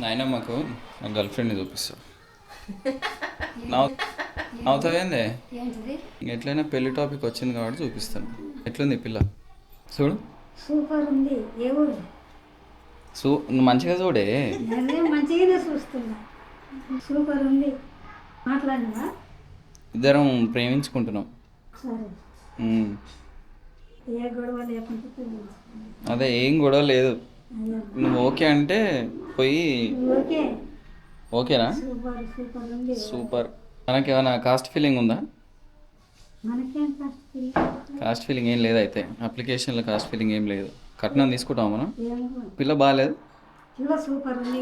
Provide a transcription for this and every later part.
నాయనమ్మకు నా గర్ల్ ఫ్రెండ్ని చూపిస్తా. అవుతావేందే ఎట్లయినా పెళ్లి టాపిక్ వచ్చింది కాబట్టి చూపిస్తాను. ఎట్లుంది పిల్ల చూడు. సూపర్ ఉంది. ఏ ఊరు? నువ్వు మంచిగా చూడే. మంచిగానే చూస్తున్నా. సూపర్ ఉంది. మాట్లాడినా ఇద్దరం ప్రేమించుకుంటున్నాం. సరే. ఏ గొడవ లేకుండా అదే ఏం గొడవ లేదు. నువ్వు ఓకే అంటే పోయి. ఓకే. ఓకేనా? సూపర్ సూపర్ ఉంది. సూపర్. మనకేమైనా కాస్ట్ ఫీలింగ్ ఉందా? మనకేం కాస్ట్ ఫీలింగ్ ఏం లేదు. అయితే అప్లికేషన్లో కాస్ట్ ఫీలింగ్ ఏం లేదు. కట్నం తీసుకుంటాం మనం. పిల్ల బాగాలేదు. పిల్ల సూపర్ ఉంది.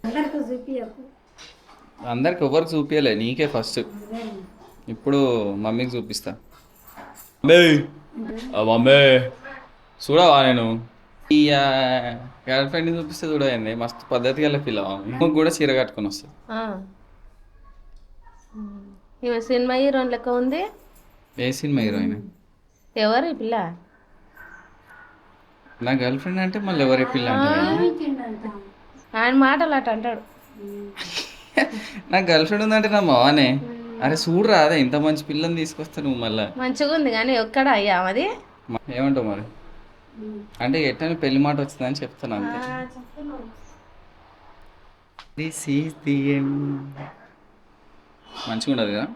అందరికీ చూపించకు. అందరికి ఎవరికి చూపించలే, నీకే ఫస్ట్. ఇప్పుడు మమ్మీకి చూపిస్తా. మమ్మీ చూడవా నేను ఈ గర్ల్ ఫ్రెండ్ని చూపిస్తే చూడండి. మస్తు పద్ధతిగా వెళ్ళి పిల్ల మమ్మీ కూడా చీర కట్టుకొని వస్తుంది. ఈమె సినిమా హీరోయిన్ లెక్క ఉంది. ఏ సినిమా హీరోయిన్? ఎవరు ఈ పిల్ల? నా గర్ల్ ఫ్రెండ్ అంటే మళ్ళీ ఎవరి పిల్ల అంటే ఆయన మాటలు అట అంటాడు. నా గర్ల్ ఫ్రెండ్ ఉందంటే నా మావానే. అరే చూడరా, అదే ఇంత మంచి పిల్లని తీసుకొస్తా నువ్వు మళ్ళీ. మంచిగా ఉంది కానీ ఎక్కడ అయ్యా అది. ఏమంటావు మరి? అంటే ఎట్లా పెళ్లి మాట వచ్చిందని చెప్తాను అంతే. This is the end. మంచిగా ఉండదు కదా.